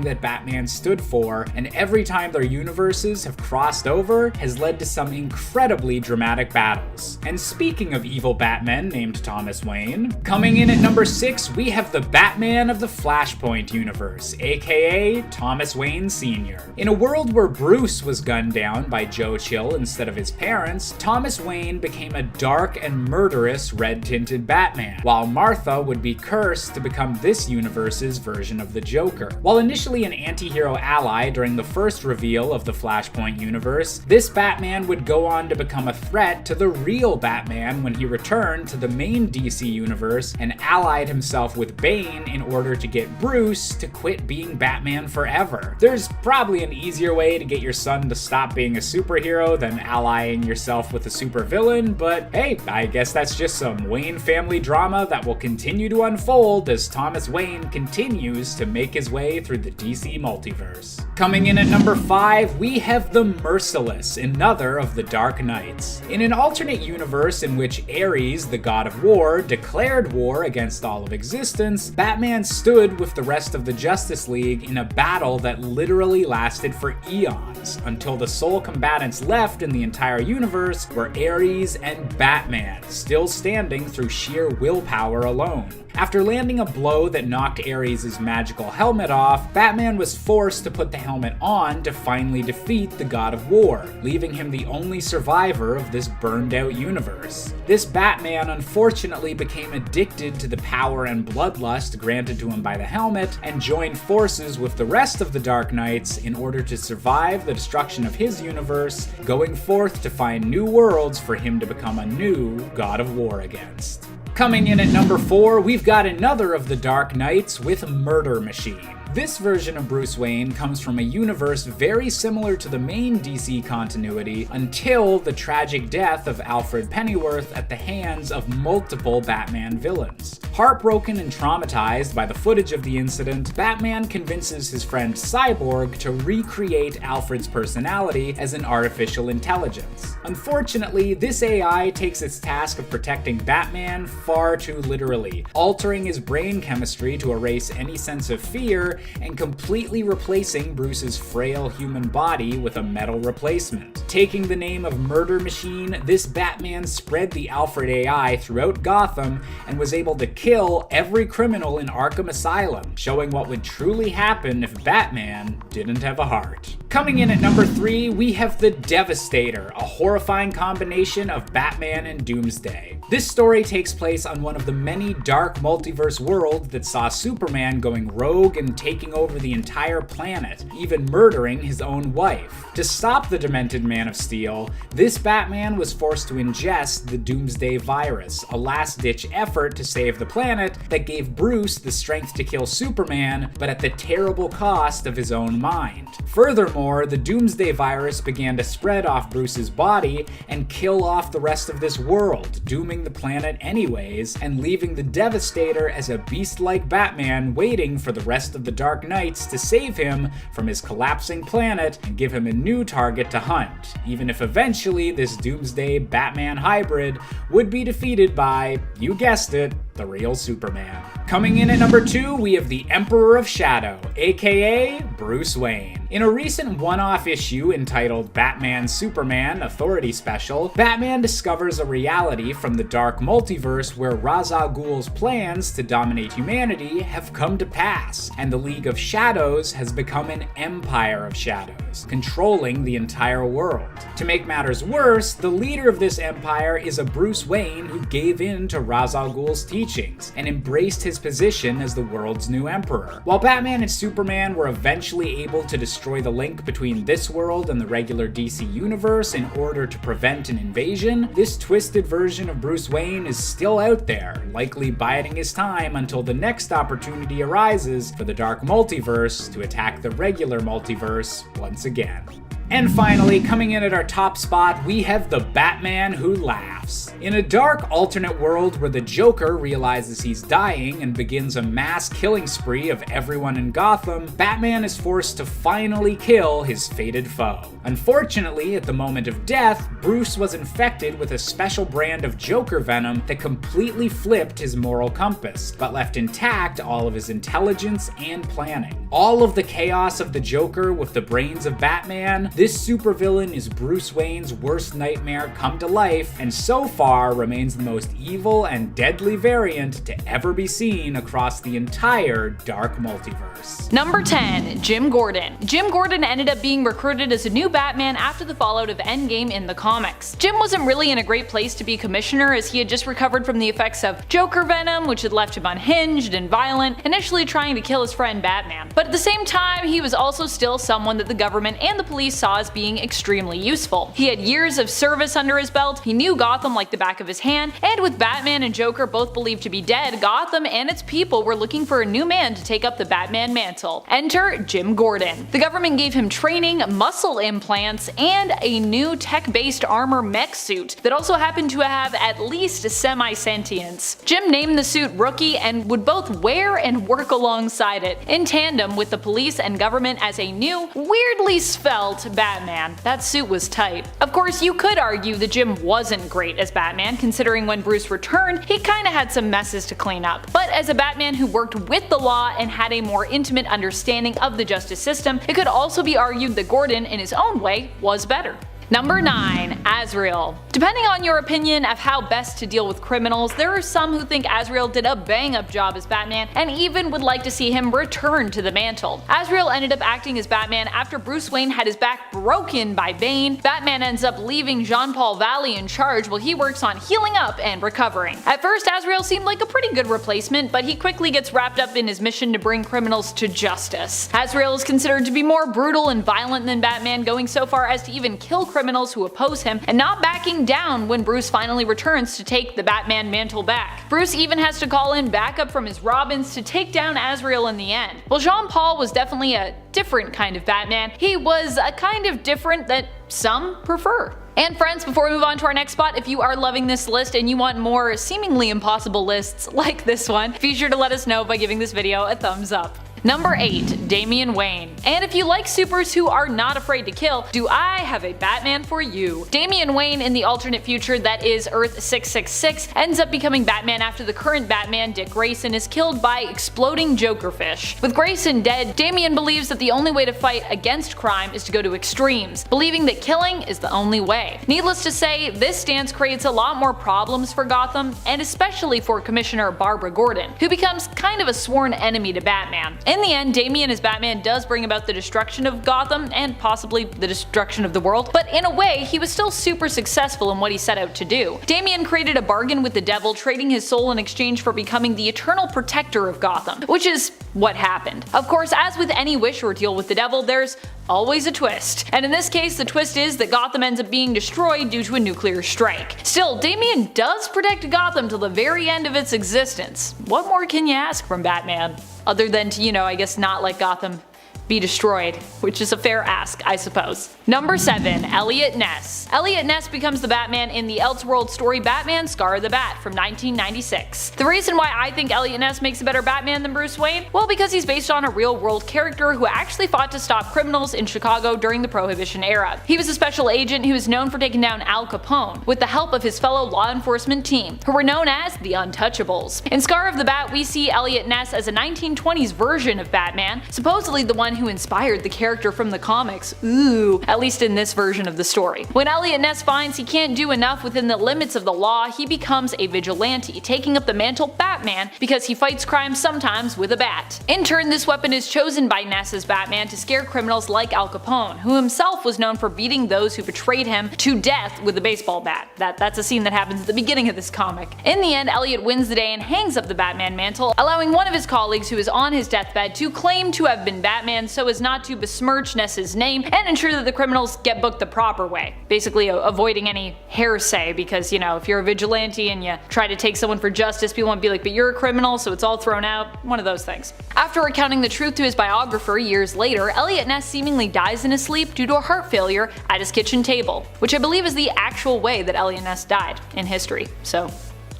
that Batman stood for, and every time their universes have crossed over has led to some incredibly dramatic battles. And speaking of evil Batmen named Thomas Wayne, coming in at number 6, we have the Batman of the Flashpoint universe, aka Thomas Wayne Sr. In a world where Bruce was gunned down by Joe Chill instead of his parents, Thomas Wayne became a dark and murderous red-tinted Batman, while Martha would be cursed to become this universe's version of the Joker. While initially an anti-hero ally during the first reveal of the Flashpoint universe, this Batman would go on to become a threat to the real Batman when he returned to the main DC universe and allied himself with Bane in order to get Bruce to quit being Batman forever. There's probably an easier way to get your son to stop being a superhero than allying yourself with a supervillain, but hey, I guess that's just some Wayne family drama that will continue to unfold as Thomas Wayne continues to make his way through the DC Multiverse. Coming in at number 5, we have the Merciless, another of the Dark Knights. In an alternate universe in which Ares, the god of war, declared war against all of existence, Batman stood with the rest of the Justice League in a battle that literally lasted for eons, until the sole combatants left in the entire universe were Ares and Batman, still standing through sheer willpower alone. After landing a blow that knocked Ares' magical helmet off, Batman was forced to put the helmet on to finally defeat the God of War, leaving him the only survivor of this burned-out universe. This Batman unfortunately became addicted to the power and bloodlust granted to him by the helmet, and joined forces with the rest of the Dark Knights in order to survive the destruction of his universe, going forth to find new worlds for him to become a new God of War against. Coming in at number 4, we've got another of the Dark Knights with Murder Machine. This version of Bruce Wayne comes from a universe very similar to the main DC continuity until the tragic death of Alfred Pennyworth at the hands of multiple Batman villains. Heartbroken and traumatized by the footage of the incident, Batman convinces his friend Cyborg to recreate Alfred's personality as an artificial intelligence. Unfortunately, this AI takes its task of protecting Batman far too literally, altering his brain chemistry to erase any sense of fear and completely replacing Bruce's frail human body with a metal replacement. Taking the name of Murder Machine, this Batman spread the Alfred AI throughout Gotham and was able to kill every criminal in Arkham Asylum, showing what would truly happen if Batman didn't have a heart. Coming in at number 3, we have the Devastator, a horrifying combination of Batman and Doomsday. This story takes place on one of the many dark multiverse worlds that saw Superman going rogue and taking over the entire planet, even murdering his own wife. To stop the demented Man of Steel, this Batman was forced to ingest the Doomsday virus, a last-ditch effort to save the planet that gave Bruce the strength to kill Superman, but at the terrible cost of his own mind. Furthermore, the Doomsday virus began to spread off Bruce's body and kill off the rest of this world, dooming the planet anyways, and leaving the Devastator as a beast-like Batman waiting for the rest of the Dark Knights to save him from his collapsing planet and give him a new target to hunt, even if eventually this Doomsday Batman hybrid would be defeated by, you guessed it, the real Superman. Coming in at number 2, we have the Emperor of Shadow, aka Bruce Wayne. In a recent one-off issue entitled Batman Superman Authority Special, Batman discovers a reality from the dark multiverse where Ra's al Ghul's plans to dominate humanity have come to pass, and the League of Shadows has become an Empire of Shadows, controlling the entire world. To make matters worse, the leader of this empire is a Bruce Wayne who gave in to Ra's al Ghul's teachings and embraced his position as the world's new emperor. While Batman and Superman were eventually able to destroy the link between this world and the regular DC universe in order to prevent an invasion, this twisted version of Bruce Wayne is still out there, likely biding his time until the next opportunity arises for the dark multiverse to attack the regular multiverse once again. And finally, coming in at our top spot, we have the Batman Who Laughs. In a dark alternate world where the Joker realizes he's dying and begins a mass killing spree of everyone in Gotham, Batman is forced to finally kill his fated foe. Unfortunately, at the moment of death, Bruce was infected with a special brand of Joker venom that completely flipped his moral compass, but left intact all of his intelligence and planning. All of the chaos of the Joker with the brains of Batman, this supervillain is Bruce Wayne's worst nightmare come to life, and so far remains the most evil and deadly variant to ever be seen across the entire dark multiverse. Number 10, Jim Gordon. Jim Gordon ended up being recruited as a new Batman after the fallout of Endgame in the comics. Jim wasn't really in a great place to be commissioner, as he had just recovered from the effects of Joker venom, which had left him unhinged and violent, initially trying to kill his friend Batman. But at the same time, he was also still someone that the government and the police saw as being extremely useful. He had years of service under his belt, he knew Gotham Gotham like the back of his hand, and with Batman and Joker both believed to be dead, Gotham and its people were looking for a new man to take up the Batman mantle. Enter Jim Gordon. The government gave him training, muscle implants, and a new tech-based armor mech suit that also happened to have at least semi-sentience. Jim named the suit Rookie and would both wear and work alongside it, in tandem with the police and government as a new, weirdly svelte Batman. That suit was tight. Of course, you could argue that Jim wasn't great as Batman, considering when Bruce returned, he kinda had some messes to clean up. But as a Batman who worked with the law and had a more intimate understanding of the justice system, it could also be argued that Gordon, in his own way, was better. Number 9. Azrael. Depending on your opinion of how best to deal with criminals, there are some who think Azrael did a bang-up job as Batman and even would like to see him return to the mantle. Azrael ended up acting as Batman after Bruce Wayne had his back broken by Bane. Batman ends up leaving Jean-Paul Valley in charge while he works on healing up and recovering. At first, Azrael seemed like a pretty good replacement, but he quickly gets wrapped up in his mission to bring criminals to justice. Azrael is considered to be more brutal and violent than Batman, going so far as to even kill criminals who oppose him and not backing down when Bruce finally returns to take the Batman mantle back. Bruce even has to call in backup from his Robins to take down Azrael in the end. While Jean-Paul was definitely a different kind of Batman, he was a kind of different that some prefer. And friends, before we move on to our next spot, if you are loving this list and you want more seemingly impossible lists like this one, be sure to let us know by giving this video a thumbs up. Number 8. Damian Wayne. And if you like supers who are not afraid to kill, do I have a Batman for you. Damian Wayne in the alternate future that is Earth 666 ends up becoming Batman after the current Batman, Dick Grayson, is killed by exploding Jokerfish. With Grayson dead, Damian believes that the only way to fight against crime is to go to extremes, believing that killing is the only way. Needless to say, this stance creates a lot more problems for Gotham, and especially for Commissioner Barbara Gordon, who becomes kind of a sworn enemy to Batman. In the end, Damian as Batman does bring about the destruction of Gotham and possibly the destruction of the world, but in a way, he was still super successful in what he set out to do. Damian created a bargain with the devil, trading his soul in exchange for becoming the eternal protector of Gotham, which is what happened. Of course, as with any wish or deal with the devil, there's always a twist. And in this case, the twist is that Gotham ends up being destroyed due to a nuclear strike. Still, Damian does protect Gotham till the very end of its existence. What more can you ask from Batman? Other than to, I guess not let Gotham be destroyed, which is a fair ask, I suppose. Number 7. Elliot Ness. Elliot Ness becomes the Batman in the Elseworld story Batman Scar the Bat from 1996. The reason why I think Elliot Ness makes a better Batman than Bruce Wayne? Well, because he's based on a real-world character who actually fought to stop criminals in Chicago during the Prohibition era. He was a special agent who was known for taking down Al Capone with the help of his fellow law enforcement team, who were known as the Untouchables. In Scar of the Bat, we see Elliot Ness as a 1920s version of Batman, supposedly the one who inspired the character from the comics. Ooh, at least in this version of the story. When Elliot Ness finds he can't do enough within the limits of the law, he becomes a vigilante, taking up the mantle Batman because he fights crime sometimes with a bat. In turn, this weapon is chosen by Ness as Batman to scare criminals like Al Capone, who himself was known for beating those who betrayed him to death with a baseball bat. That's a scene that happens at the beginning of this comic. In the end, Elliot wins the day and hangs up the Batman mantle, allowing one of his colleagues who is on his deathbed to claim to have been Batman so as not to besmirch Ness's name and ensure that the criminals get booked the proper way. Basically avoiding any hearsay, because if you're a vigilante and you try to take someone for justice, people won't be like, but you're a criminal, so it's all thrown out. One of those things. After recounting the truth to his biographer years later, Elliot Ness seemingly dies in his sleep due to a heart failure at his kitchen table, which I believe is the actual way that Elliot Ness died in history. So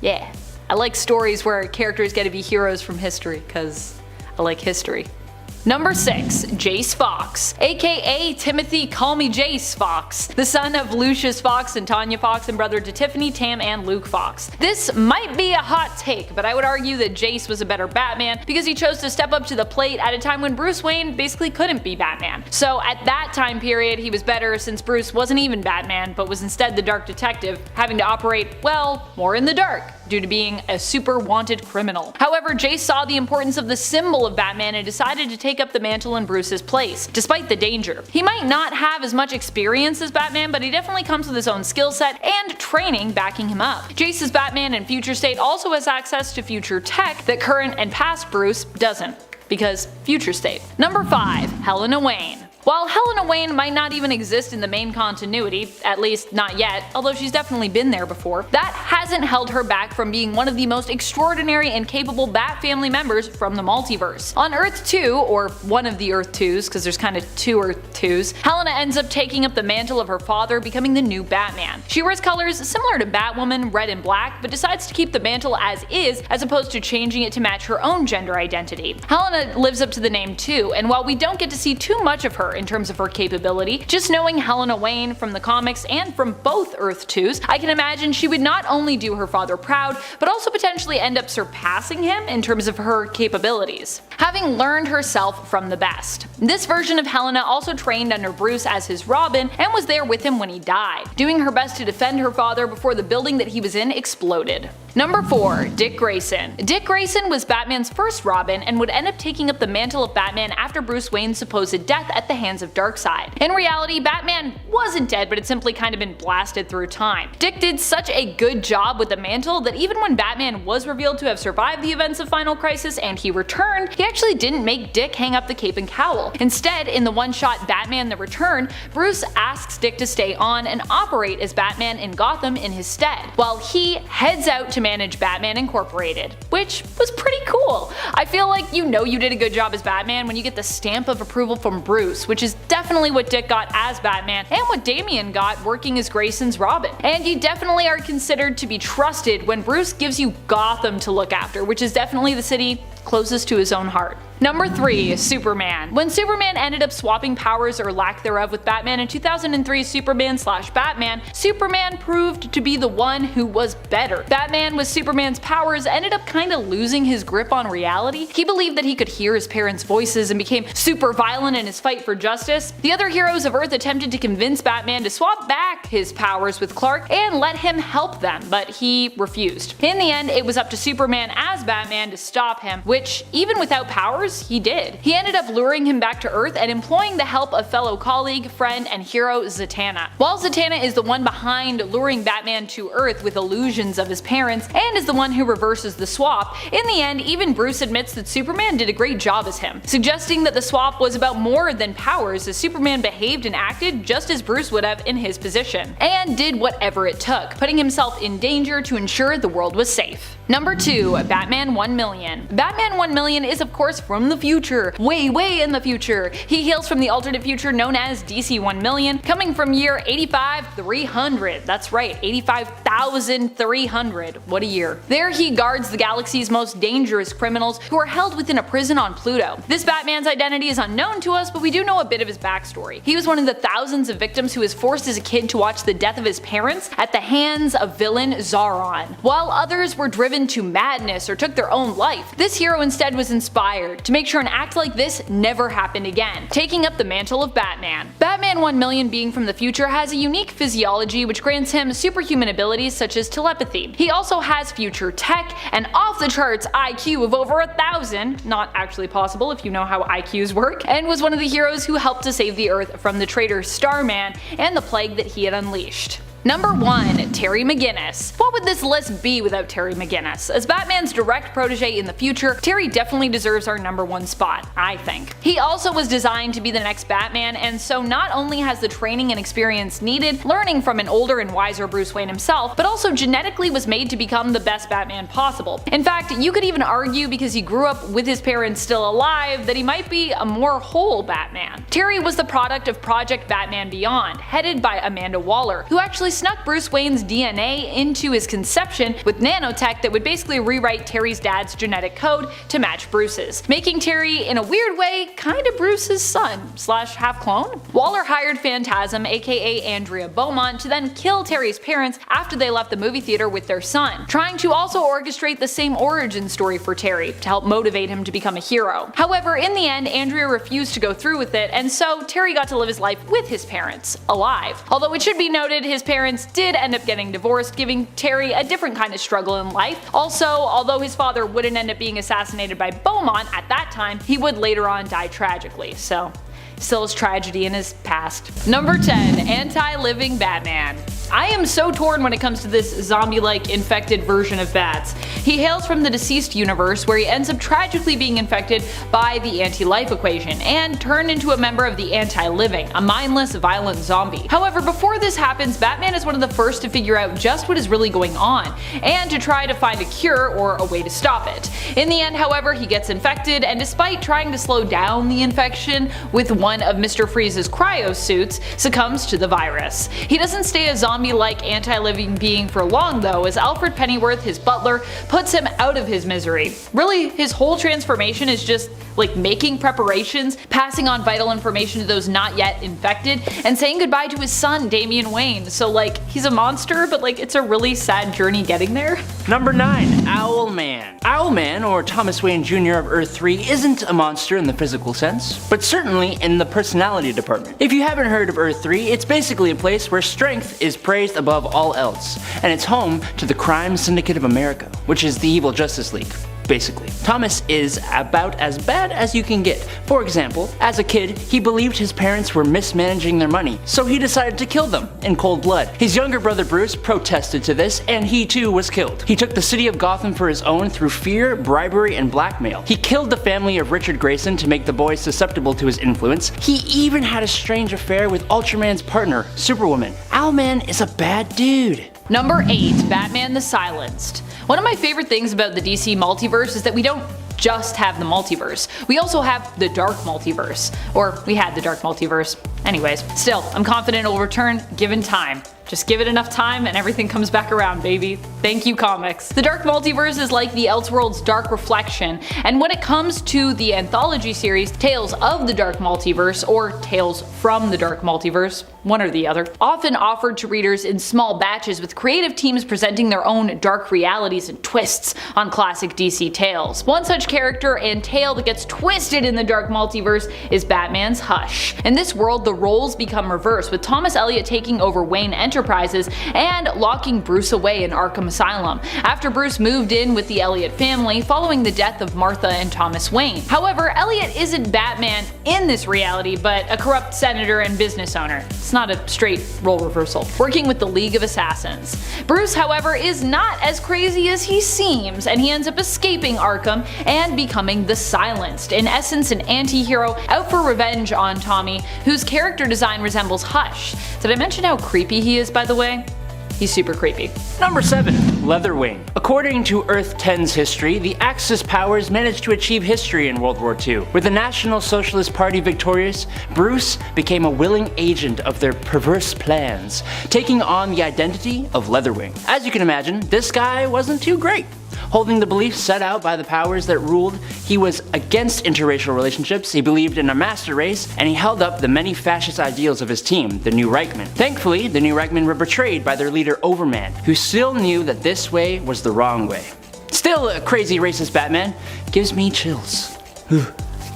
yeah, I like stories where characters get to be heroes from history, because I like history. Number 6. Jace Fox, aka Timothy Call Me Jace Fox, the son of Lucius Fox and Tanya Fox and brother to Tiffany, Tam, and Luke Fox. This might be a hot take, but I would argue that Jace was a better Batman because he chose to step up to the plate at a time when Bruce Wayne basically couldn't be Batman. So at that time period, he was better since Bruce wasn't even Batman, but was instead the Dark Detective, having to operate, well, more in the dark, due to being a super wanted criminal. However, Jace saw the importance of the symbol of Batman and decided to take up the mantle in Bruce's place, despite the danger. He might not have as much experience as Batman, but he definitely comes with his own skill set and training backing him up. Jace's Batman in Future State also has access to future tech that current and past Bruce doesn't, because Future State. Number 5. Helena Wayne. While Helena Wayne might not even exist in the main continuity, at least not yet, although she's definitely been there before, that hasn't held her back from being one of the most extraordinary and capable Bat family members from the multiverse. On Earth 2, or one of the Earth 2s, because there's kind of two Earth 2s, Helena ends up taking up the mantle of her father, becoming the new Batman. She wears colors similar to Batwoman, red and black, but decides to keep the mantle as is, as opposed to changing it to match her own gender identity. Helena lives up to the name too, and while we don't get to see too much of her in terms of her capability, just knowing Helena Wayne from the comics and from both Earth 2s, I can imagine she would not only do her father proud, but also potentially end up surpassing him in terms of her capabilities, having learned herself from the best. This version of Helena also trained under Bruce as his Robin and was there with him when he died, doing her best to defend her father before the building that he was in exploded. Number 4. Dick Grayson. Dick Grayson was Batman's first Robin and would end up taking up the mantle of Batman after Bruce Wayne's supposed death at the hands of Darkseid. In reality, Batman wasn't dead, but had simply kind of been blasted through time. Dick did such a good job with the mantle that even when Batman was revealed to have survived the events of Final Crisis and he returned, he actually didn't make Dick hang up the cape and cowl. Instead, in the one-shot Batman the Return, Bruce asks Dick to stay on and operate as Batman in Gotham in his stead, while he heads out to manage Batman Incorporated, which was pretty cool. I feel like you know you did a good job as Batman when you get the stamp of approval from Bruce, which is definitely what Dick got as Batman and what Damian got working as Grayson's Robin. And you definitely are considered to be trusted when Bruce gives you Gotham to look after, which is definitely the city closest to his own heart. Number 3. Superman. When Superman ended up swapping powers or lack thereof with Batman in 2003's Superman/Batman, Superman proved to be the one who was better. Batman with Superman's powers ended up kinda losing his grip on reality. He believed that he could hear his parents' voices and became super violent in his fight for justice. The other heroes of Earth attempted to convince Batman to swap back his powers with Clark and let him help them, but he refused. In the end, it was up to Superman as Batman to stop him, which, even without powers, he did. He ended up luring him back to Earth and employing the help of fellow colleague, friend, and hero Zatanna. While Zatanna is the one behind luring Batman to Earth with illusions of his parents and is the one who reverses the swap, in the end even Bruce admits that Superman did a great job as him, suggesting that the swap was about more than powers, as Superman behaved and acted just as Bruce would have in his position, and did whatever it took, putting himself in danger to ensure the world was safe. Number 2. Batman 1,000,000. Batman 1,000,000 is of course from the future, way in the future. He hails from the alternate future known as DC 1,000,000, coming from year 85,300. That's right, 85,300. What a year. There he guards the galaxy's most dangerous criminals who are held within a prison on Pluto. This Batman's identity is unknown to us, but we do know a bit of his backstory. He was one of the thousands of victims who was forced as a kid to watch the death of his parents at the hands of villain Zaron, while others were driven to madness or took their own life. This hero instead was inspired to make sure an act like this never happened again, taking up the mantle of Batman. Batman 1,000,000 being from the future has a unique physiology which grants him superhuman abilities such as telepathy. He also has future tech and off the charts IQ of over 1,000, not actually possible if you know how IQs work, and was one of the heroes who helped to save the Earth from the traitor Starman and the plague that he had unleashed. Number 1. Terry McGinnis. What would this list be without Terry McGinnis? As Batman's direct protege in the future, Terry definitely deserves our number 1 spot, I think. He also was designed to be the next Batman, and so not only has the training and experience needed, learning from an older and wiser Bruce Wayne himself, but also genetically was made to become the best Batman possible. In fact, you could even argue because he grew up with his parents still alive that he might be a more whole Batman. Terry was the product of Project Batman Beyond, headed by Amanda Waller, who actually snuck Bruce Wayne's DNA into his conception with nanotech that would basically rewrite Terry's dad's genetic code to match Bruce's, making Terry, in a weird way, kinda Bruce's son / half-clone. Waller hired Phantasm, aka Andrea Beaumont, to then kill Terry's parents after they left the movie theater with their son, trying to also orchestrate the same origin story for Terry to help motivate him to become a hero. However, in the end, Andrea refused to go through with it, and so Terry got to live his life with his parents, alive. Although it should be noted, his parents did end up getting divorced, giving Terry a different kind of struggle in life. Also, although his father wouldn't end up being assassinated by Beaumont at that time, he would later on die tragically, so still is tragedy in his past. Number 10. Anti-Living Batman. I am so torn when it comes to this zombie-like infected version of Bats. He hails from the deceased universe where he ends up tragically being infected by the anti-life equation and turned into a member of the anti-living, a mindless, violent zombie. However, before this happens, Batman is one of the first to figure out just what is really going on and to try to find a cure or a way to stop it. In the end, however, he gets infected, and despite trying to slow down the infection with one of Mr. Freeze's cryo suits, succumbs to the virus. He doesn't stay a zombie-like anti-living being for long though, as Alfred Pennyworth, his butler, puts him out of his misery. Really, his whole transformation is just like making preparations, passing on vital information to those not yet infected, and saying goodbye to his son, Damian Wayne. So like, he's a monster, but like, it's a really sad journey getting there. Number 9. Owlman. Owlman, or Thomas Wayne Jr. of Earth 3, isn't a monster in the physical sense, but certainly in the personality department. If you haven't heard of Earth 3, it's basically a place where strength is praised above all else, and it's home to the Crime Syndicate of America, which is the evil Justice League. Basically, Thomas is about as bad as you can get. For example, as a kid, he believed his parents were mismanaging their money, so he decided to kill them in cold blood. His younger brother Bruce protested to this, and he too was killed. He took the city of Gotham for his own through fear, bribery, and blackmail. He killed the family of Richard Grayson to make the boys susceptible to his influence. He even had a strange affair with Ultraman's partner, Superwoman. Owlman is a bad dude. Number 8. Batman the Silenced. One of my favorite things about the DC Multiverse is that we don't just have the multiverse. We also have the Dark Multiverse. Or we had the Dark Multiverse. Anyways, still, I'm confident it will return given time. Just give it enough time and everything comes back around, baby. Thank you, comics. The Dark Multiverse is like the Elseworlds' dark reflection, and when it comes to the anthology series Tales of the Dark Multiverse, or Tales from the Dark Multiverse, one or the other, often offered to readers in small batches with creative teams presenting their own dark realities and twists on classic DC tales. One such character and tale that gets twisted in the Dark Multiverse is Batman's Hush. In this world, the roles become reversed, with Thomas Elliot taking over Wayne Enterprises and locking Bruce away in Arkham Asylum, after Bruce moved in with the Elliot family following the death of Martha and Thomas Wayne. However, Elliot isn't Batman in this reality, but a corrupt senator and business owner. It's not a straight role reversal, working with the League of Assassins. Bruce, however, is not as crazy as he seems, and he ends up escaping Arkham and becoming the Silenced, in essence an anti-hero out for revenge on Tommy, whose character design resembles Hush. Did I mention how creepy he is, by the way? He's super creepy. Number 7. Leatherwing. According to Earth 10's history, the Axis powers managed to achieve history in World War II. With the National Socialist Party victorious, Bruce became a willing agent of their perverse plans, taking on the identity of Leatherwing. As you can imagine, this guy wasn't too great. Holding the beliefs set out by the powers that ruled, he was against interracial relationships, he believed in a master race, and he held up the many fascist ideals of his team, the New Reichman. Thankfully, the New Reichman were betrayed by their leader Overman, who still knew that this way was the wrong way. Still, a crazy racist Batman gives me chills.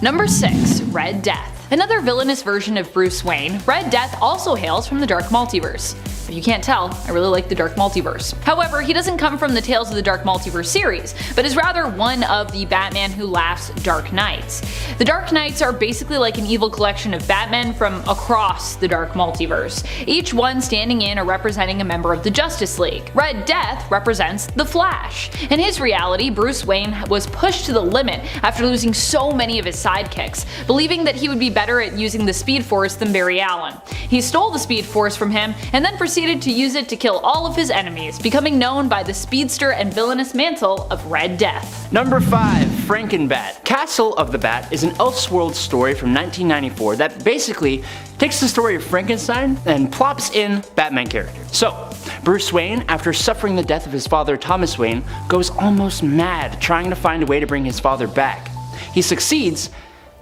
Number 6. Red Death. Another villainous version of Bruce Wayne, Red Death also hails from the Dark Multiverse. If you can't tell, I really like the Dark Multiverse. However, he doesn't come from the Tales of the Dark Multiverse series, but is rather one of the Batman Who Laughs Dark Knights. The Dark Knights are basically like an evil collection of Batmen from across the Dark Multiverse, each one standing in or representing a member of the Justice League. Red Death represents the Flash. In his reality, Bruce Wayne was pushed to the limit after losing so many of his sidekicks, believing that he would be better at using the Speed Force than Barry Allen. He stole the Speed Force from him and then proceeded to use it to kill all of his enemies, becoming known by the speedster and villainous mantle of Red Death. Number 5. Frankenbat. Castle of the Bat is an Elseworlds story from 1994 that basically takes the story of Frankenstein and plops in Batman character. So, Bruce Wayne, after suffering the death of his father Thomas Wayne, goes almost mad trying to find a way to bring his father back. He succeeds,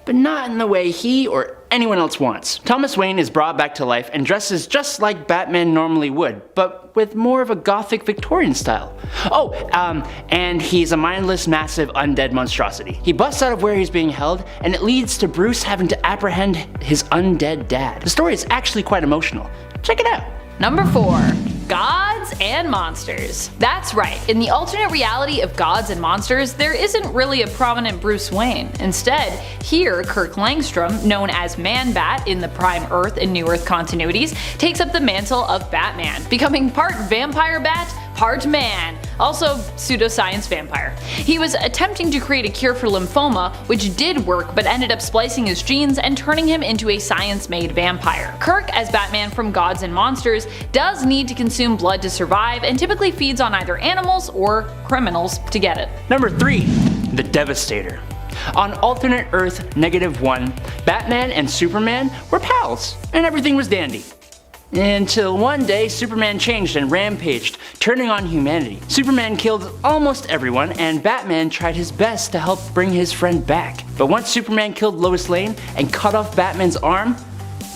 but not in the way he or anyone else wants. Thomas Wayne is brought back to life and dresses just like Batman normally would, but with more of a gothic Victorian style. And he's a mindless, massive, undead monstrosity. He busts out of where he's being held, and it leads to Bruce having to apprehend his undead dad. The story is actually quite emotional. Check it out. Number 4. Gods and monsters. That's right, in the alternate reality of Gods and Monsters, there isn't really a prominent Bruce Wayne. Instead, here Kirk Langstrom, known as Man-Bat in the Prime Earth and New Earth continuities, takes up the mantle of Batman, becoming part vampire bat, part man, also pseudoscience vampire. He was attempting to create a cure for lymphoma, which did work but ended up splicing his genes and turning him into a science-made vampire. Kirk, as Batman from Gods and Monsters, does need to consume blood to survive and typically feeds on either animals or criminals to get it. Number 3. The Devastator. On alternate Earth -1, Batman and Superman were pals, and everything was dandy. Until one day, Superman changed and rampaged, turning on humanity. Superman killed almost everyone, and Batman tried his best to help bring his friend back. But once Superman killed Lois Lane and cut off Batman's arm,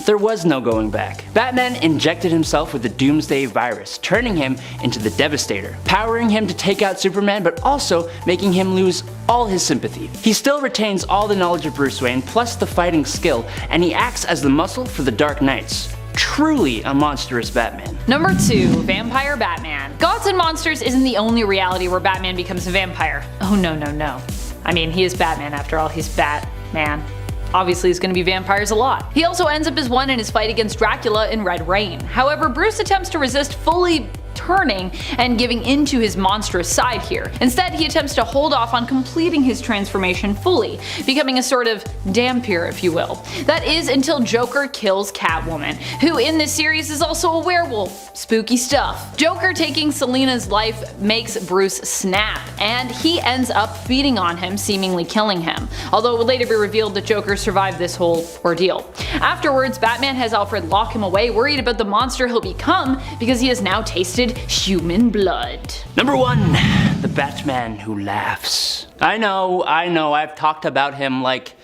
there was no going back. Batman injected himself with the Doomsday virus, turning him into the Devastator, powering him to take out Superman but also making him lose all his sympathy. He still retains all the knowledge of Bruce Wayne plus the fighting skill, and he acts as the muscle for the Dark Knights. Truly a monstrous Batman. Number 2. Vampire Batman. Gods and Monsters isn't the only reality where Batman becomes a vampire. Oh no. I mean, he is Batman after all, he's Batman. Obviously he's gonna be vampires a lot. He also ends up as one in his fight against Dracula in Red Rain. However, Bruce attempts to resist fully turning and giving into his monstrous side here. Instead, he attempts to hold off on completing his transformation fully, becoming a sort of Dhampir, if you will. That is until Joker kills Catwoman, who in this series is also a werewolf. Spooky stuff. Joker taking Selina's life makes Bruce snap, and he ends up feeding on him, seemingly killing him, although it would later be revealed that Joker survived this whole ordeal. Afterwards, Batman has Alfred lock him away, worried about the monster he'll become because he has now tasted human blood. Number 1. The Batman who laughs. I know, I've talked about him like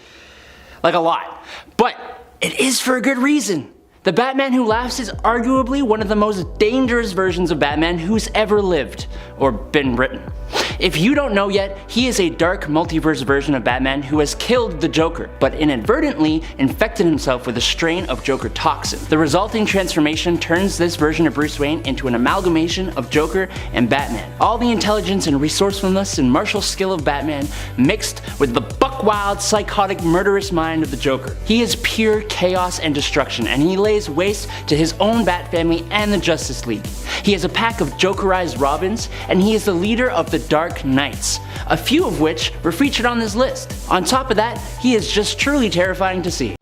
a lot, but it is for a good reason. The Batman who laughs is arguably one of the most dangerous versions of Batman who's ever lived, or been written. If you don't know yet, he is a dark multiverse version of Batman who has killed the Joker, but inadvertently infected himself with a strain of Joker toxin. The resulting transformation turns this version of Bruce Wayne into an amalgamation of Joker and Batman. All the intelligence and resourcefulness and martial skill of Batman mixed with the buck-wild, psychotic, murderous mind of the Joker. He is pure chaos and destruction, and he lays waste to his own Bat family and the Justice League. He has a pack of Jokerized Robins, and he is the leader of the Dark Knights, a few of which were featured on this list. On top of that, he is just truly terrifying to see.